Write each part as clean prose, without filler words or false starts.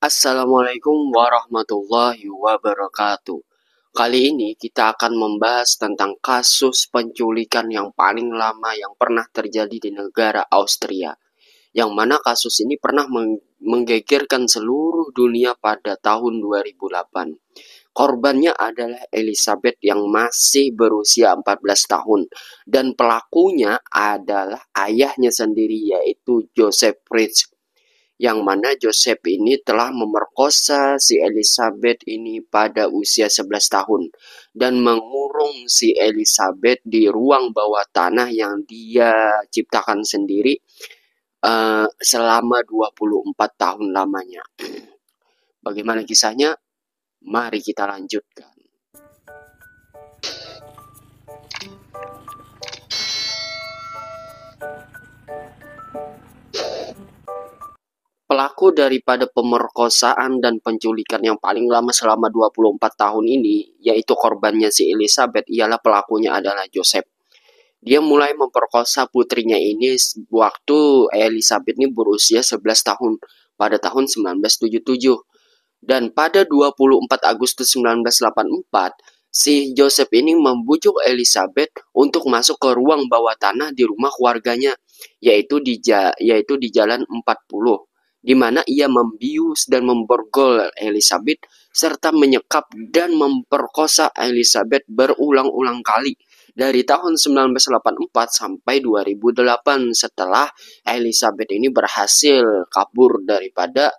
Assalamualaikum warahmatullahi wabarakatuh. Kali ini kita akan membahas tentang kasus penculikan yang paling lama yang pernah terjadi di negara Austria. Yang mana kasus ini pernah menggegerkan seluruh dunia pada tahun 2008. Korbannya adalah Elizabeth yang masih berusia 14 tahun. Dan pelakunya adalah ayahnya sendiri, yaitu Joseph Fritz, yang mana Joseph ini telah memerkosa si Elizabeth ini pada usia 11 tahun dan mengurung si Elizabeth di ruang bawah tanah yang dia ciptakan sendiri selama 24 tahun lamanya. Bagaimana kisahnya? Mari kita lanjutkan. Pelaku daripada pemerkosaan dan penculikan yang paling lama selama 24 tahun ini, yaitu korbannya si Elizabeth, ialah pelakunya adalah Joseph. Dia mulai memperkosa putrinya ini waktu Elizabeth ini berusia 11 tahun pada tahun 1977. Dan pada 24 Agustus 1984, si Joseph ini membujuk Elizabeth untuk masuk ke ruang bawah tanah di rumah keluarganya, yaitu di Jalan 40, di mana ia membius dan memborgol Elizabeth serta menyekap dan memperkosa Elizabeth berulang-ulang kali dari tahun 1984 sampai 2008 setelah Elizabeth ini berhasil kabur daripada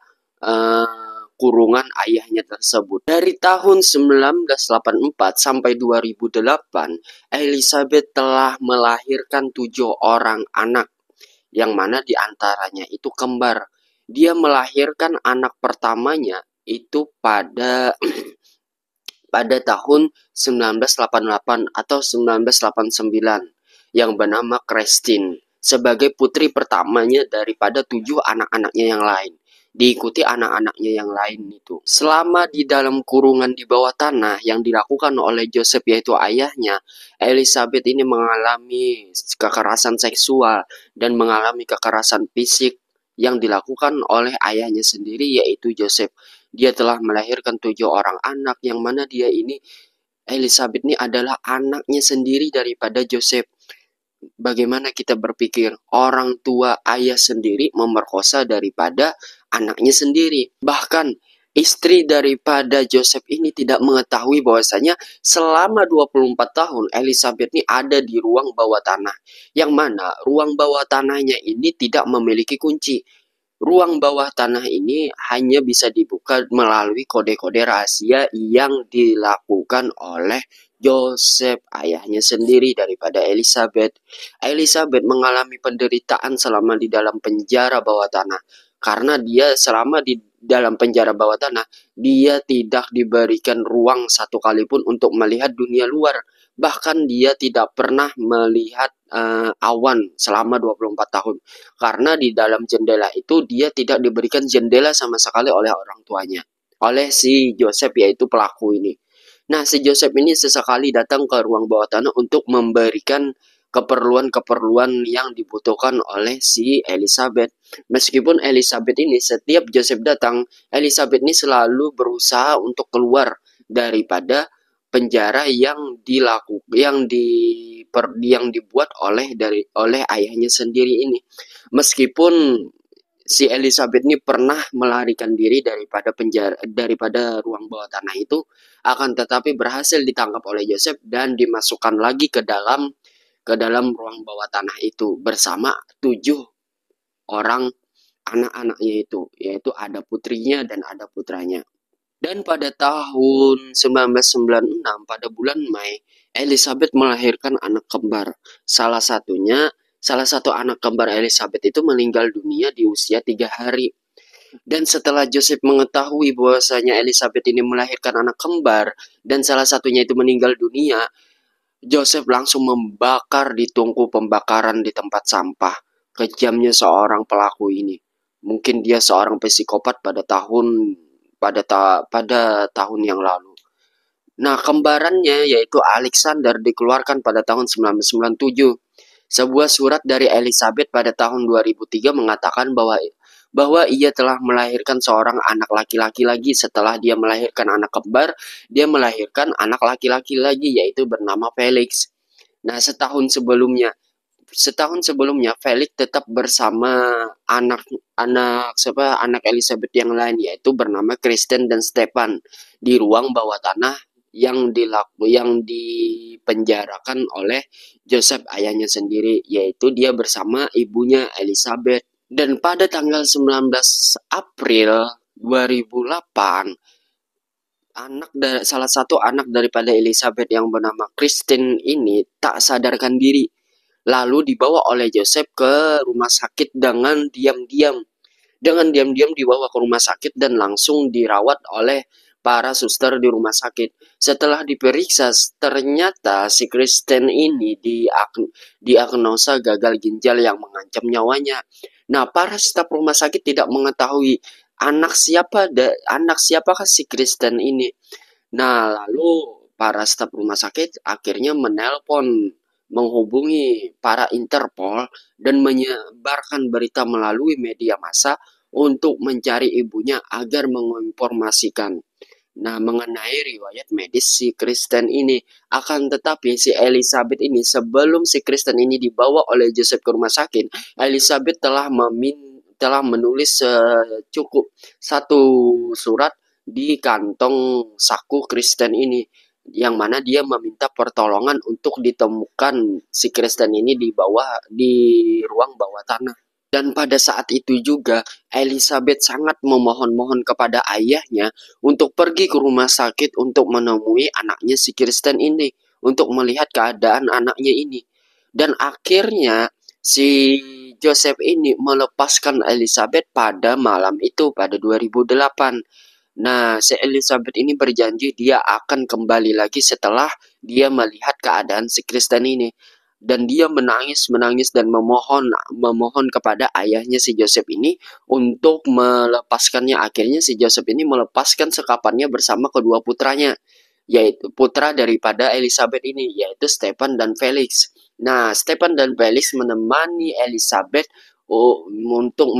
kurungan ayahnya tersebut. Dari tahun 1984 sampai 2008, Elizabeth telah melahirkan 7 orang anak, yang mana diantaranya itu kembar. Dia melahirkan anak pertamanya itu pada tahun 1988 atau 1989 yang bernama Christine sebagai putri pertamanya daripada 7 anak-anaknya yang lain. Diikuti anak-anaknya yang lain itu. Selama di dalam kurungan di bawah tanah yang dilakukan oleh Joseph, yaitu ayahnya, Elizabeth ini mengalami kekerasan seksual dan mengalami kekerasan fisik yang dilakukan oleh ayahnya sendiri, yaitu Joseph. Dia telah melahirkan 7 orang anak, yang mana dia ini, Elizabeth ini adalah anaknya sendiri daripada Joseph. Bagaimana kita berpikir, orang tua ayah sendiri memerkosa daripada anaknya sendiri. Bahkan istri daripada Joseph ini tidak mengetahui bahwasanya selama 24 tahun Elizabeth ini ada di ruang bawah tanah, yang mana ruang bawah tanahnya ini tidak memiliki kunci. Ruang bawah tanah ini hanya bisa dibuka melalui kode-kode rahasia yang dilakukan oleh Joseph, ayahnya sendiri daripada Elizabeth. Elizabeth mengalami penderitaan selama di dalam penjara bawah tanah. Karena dia selama di dalam penjara bawah tanah, dia tidak diberikan ruang satu kali pun untuk melihat dunia luar. Bahkan dia tidak pernah melihat awan selama 24 tahun. Karena di dalam jendela itu dia tidak diberikan jendela sama sekali oleh orang tuanya. Oleh si Joseph, yaitu pelaku ini. Nah, si Joseph ini sesekali datang ke ruang bawah tanah untuk memberikan keperluan-keperluan yang dibutuhkan oleh si Elizabeth. Meskipun Elizabeth ini setiap Joseph datang, Elizabeth ini selalu berusaha untuk keluar daripada penjara yang dibuat oleh ayahnya sendiri ini. Meskipun si Elizabeth ini pernah melarikan diri daripada ruang bawah tanah itu, akan tetapi berhasil ditangkap oleh Joseph dan dimasukkan lagi ke dalam ruang bawah tanah itu bersama 7 orang anak-anaknya itu, yaitu ada putrinya dan ada putranya. Dan pada tahun 1996 pada bulan Mei, Elizabeth melahirkan anak kembar. Salah satu anak kembar Elizabeth itu meninggal dunia di usia 3 hari. Dan setelah Joseph mengetahui bahwasanya Elizabeth ini melahirkan anak kembar dan salah satunya itu meninggal dunia, Joseph langsung membakar di tungku pembakaran di tempat sampah. Kejamnya seorang pelaku ini. Mungkin dia seorang psikopat pada tahun yang lalu. Nah, kembarannya yaitu Alexander dikeluarkan pada tahun 1997. Sebuah surat dari Elizabeth pada tahun 2003 mengatakan bahwa ia telah melahirkan seorang anak laki-laki lagi. Setelah dia melahirkan anak kembar, dia melahirkan anak laki-laki lagi, yaitu bernama Felix. Nah, setahun sebelumnya Felix tetap bersama anak Elizabeth yang lain, yaitu bernama Kristen dan Stefan, di ruang bawah tanah yang dipenjarakan oleh Joseph ayahnya sendiri, yaitu dia bersama ibunya Elizabeth. Dan pada tanggal 19 April 2008, salah satu anak daripada Elizabeth yang bernama Kristen ini tak sadarkan diri, lalu dibawa oleh Joseph ke rumah sakit dengan diam-diam. Dengan diam-diam dibawa ke rumah sakit dan langsung dirawat oleh para suster di rumah sakit. Setelah diperiksa, ternyata si Kristen ini diagnosa gagal ginjal yang mengancam nyawanya. Nah, para staf rumah sakit tidak mengetahui anak siapakah si Kristen ini. Nah, lalu para staf rumah sakit akhirnya menghubungi para Interpol dan menyebarkan berita melalui media massa untuk mencari ibunya agar menginformasikan mengenai riwayat medis si Kristen ini. Akan tetapi si Elizabeth ini, sebelum si Kristen ini dibawa oleh Joseph ke rumah sakit, Elizabeth telah menulis cukup satu surat di kantong saku Kristen ini, yang mana dia meminta pertolongan untuk ditemukan si Kristen ini di ruang bawah tanah. Dan pada saat itu juga Elizabeth sangat memohon-mohon kepada ayahnya untuk pergi ke rumah sakit untuk menemui anaknya si Kristen ini, untuk melihat keadaan anaknya ini. Dan akhirnya si Joseph ini melepaskan Elizabeth pada malam itu, pada 2008. Nah, si Elizabeth ini berjanji dia akan kembali lagi setelah dia melihat keadaan si Kristen ini. Dan dia menangis dan memohon kepada ayahnya si Joseph ini untuk melepaskannya. Akhirnya si Joseph ini melepaskan sekapannya bersama kedua putranya, yaitu putra daripada Elizabeth ini, yaitu Stephen dan Felix. Nah, Stephen dan Felix menemani Elizabeth untuk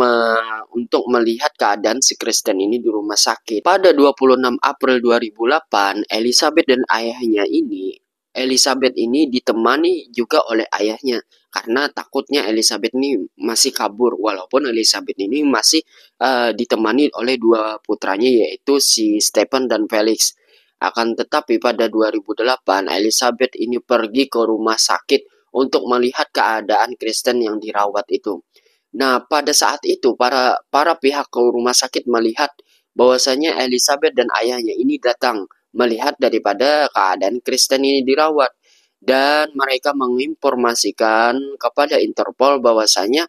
melihat keadaan si Kristen ini di rumah sakit. Pada 26 April 2008, Elizabeth ini ditemani juga oleh ayahnya, karena takutnya Elizabeth ini masih kabur, walaupun Elizabeth ini masih ditemani oleh dua putranya, yaitu si Stephen dan Felix. Akan tetapi pada 2008 Elizabeth ini pergi ke rumah sakit untuk melihat keadaan Kristen yang dirawat itu. Nah, pada saat itu para pihak ke rumah sakit melihat bahwasanya Elizabeth dan ayahnya ini datang melihat daripada keadaan Kristen ini dirawat, dan mereka menginformasikan kepada Interpol bahwasanya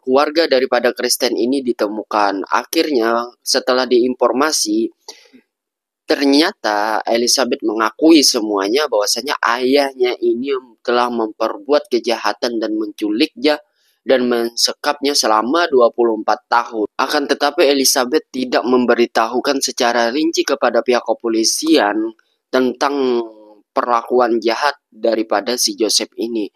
keluarga daripada Kristen ini ditemukan. Akhirnya setelah diinformasi, ternyata Elizabeth mengakui semuanya bahwasanya ayahnya ini telah memperbuat kejahatan dan menculiknya dan mensekapnya selama 24 tahun. Akan tetapi Elizabeth tidak memberitahukan secara rinci kepada pihak kepolisian tentang perlakuan jahat daripada si Joseph ini.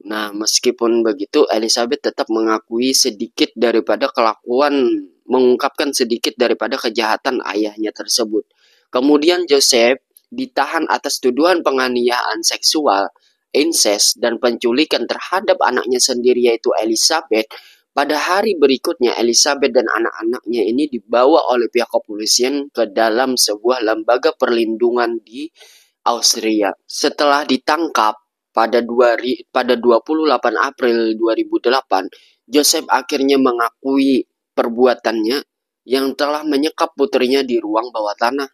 Nah, meskipun begitu, Elizabeth tetap mengungkapkan sedikit daripada kejahatan ayahnya tersebut. Kemudian Joseph ditahan atas tuduhan penganiayaan seksual, incest, dan penculikan terhadap anaknya sendiri, yaitu Elizabeth. Pada hari berikutnya, Elizabeth dan anak-anaknya ini dibawa oleh pihak kepolisian ke dalam sebuah lembaga perlindungan di Austria. Setelah ditangkap pada 28 April 2008, Joseph akhirnya mengakui perbuatannya yang telah menyekap putrinya di ruang bawah tanah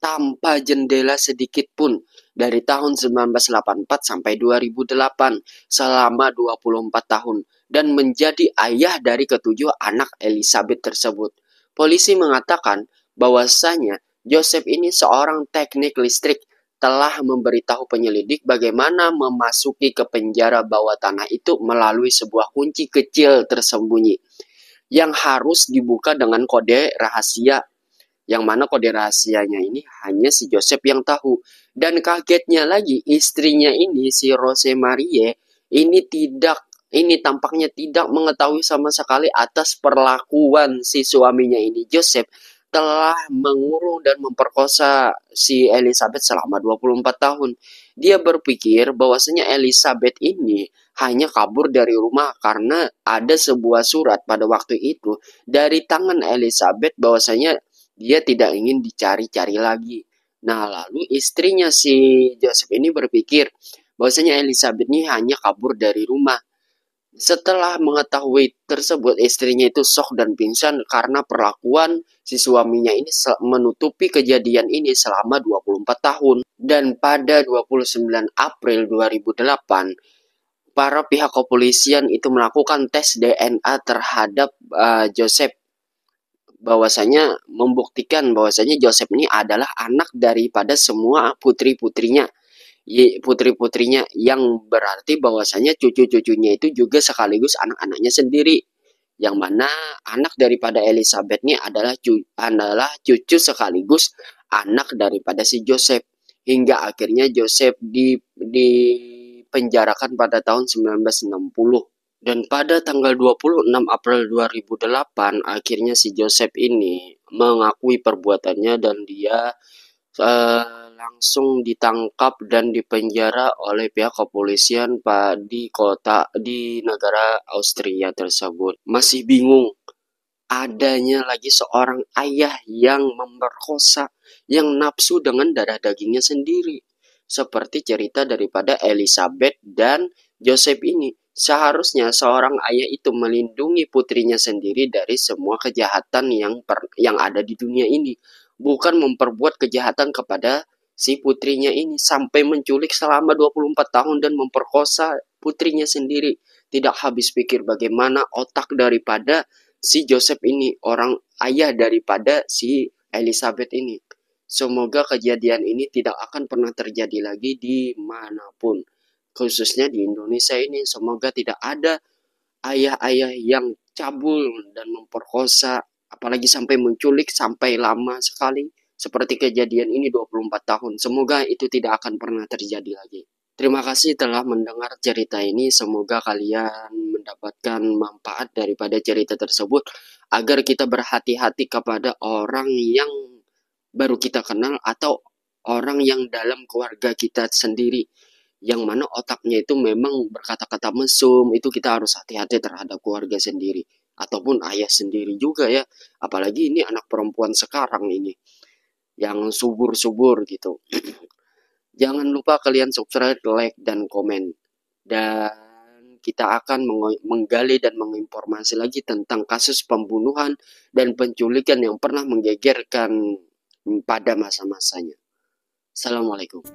tanpa jendela sedikit pun dari tahun 1984 sampai 2008, selama 24 tahun, dan menjadi ayah dari ketujuh anak Elizabeth tersebut. Polisi mengatakan bahwasanya Joseph ini seorang teknik listrik telah memberitahu penyelidik bagaimana memasuki ke penjara bawah tanah itu melalui sebuah kunci kecil tersembunyi yang harus dibuka dengan kode rahasia, yang mana kode rahasianya ini hanya si Joseph yang tahu. Dan kagetnya lagi, istrinya ini, si Rose Marie, ini ini tampaknya tidak mengetahui sama sekali atas perlakuan si suaminya ini. Joseph telah mengurung dan memperkosa si Elizabeth selama 24 tahun. Dia berpikir bahwasanya Elizabeth ini hanya kabur dari rumah karena ada sebuah surat pada waktu itu dari tangan Elizabeth bahwasanya dia tidak ingin dicari-cari lagi. Nah, lalu istrinya si Joseph ini berpikir bahwasanya Elizabeth ini hanya kabur dari rumah. Setelah mengetahui tersebut, istrinya itu shock dan pingsan karena perlakuan si suaminya ini menutupi kejadian ini selama 24 tahun. Dan pada 29 April 2008, para pihak kepolisian itu melakukan tes DNA terhadap Joseph, bahwasanya membuktikan bahwasanya Joseph ini adalah anak daripada semua putri-putrinya. Putri-putrinya, yang berarti bahwasanya cucu-cucunya itu juga sekaligus anak-anaknya sendiri, yang mana anak daripada Elizabeth ini adalah cucu sekaligus anak daripada si Joseph, hingga akhirnya Joseph dipenjarakan pada tahun 1960. Dan pada tanggal 26 April 2008 akhirnya si Joseph ini mengakui perbuatannya dan dia langsung ditangkap dan dipenjara oleh pihak kepolisian di negara Austria tersebut. Masih bingung, adanya lagi seorang ayah yang memperkosa, yang nafsu dengan darah dagingnya sendiri. Seperti cerita daripada Elizabeth dan Joseph ini. Seharusnya seorang ayah itu melindungi putrinya sendiri dari semua kejahatan yang ada di dunia ini, bukan memperbuat kejahatan kepada si putrinya ini sampai menculik selama 24 tahun dan memperkosa putrinya sendiri. Tidak habis pikir bagaimana otak daripada si Joseph ini, orang ayah daripada si Elizabeth ini. Semoga kejadian ini tidak akan pernah terjadi lagi dimanapun, khususnya di Indonesia ini. Semoga tidak ada ayah-ayah yang cabul dan memperkosa, apalagi sampai menculik sampai lama sekali seperti kejadian ini 24 tahun. Semoga itu tidak akan pernah terjadi lagi. Terima kasih telah mendengar cerita ini. Semoga kalian mendapatkan manfaat daripada cerita tersebut, agar kita berhati-hati kepada orang yang baru kita kenal atau orang yang dalam keluarga kita sendiri, yang mana otaknya itu memang berkata-kata mesum. Itu kita harus hati-hati terhadap keluarga sendiri ataupun ayah sendiri juga ya, apalagi ini anak perempuan sekarang ini yang subur-subur gitu. Jangan lupa kalian subscribe, like, dan komen, dan kita akan menggali dan menginformasi lagi tentang kasus pembunuhan dan penculikan yang pernah menggegerkan pada masa-masanya. Assalamualaikum.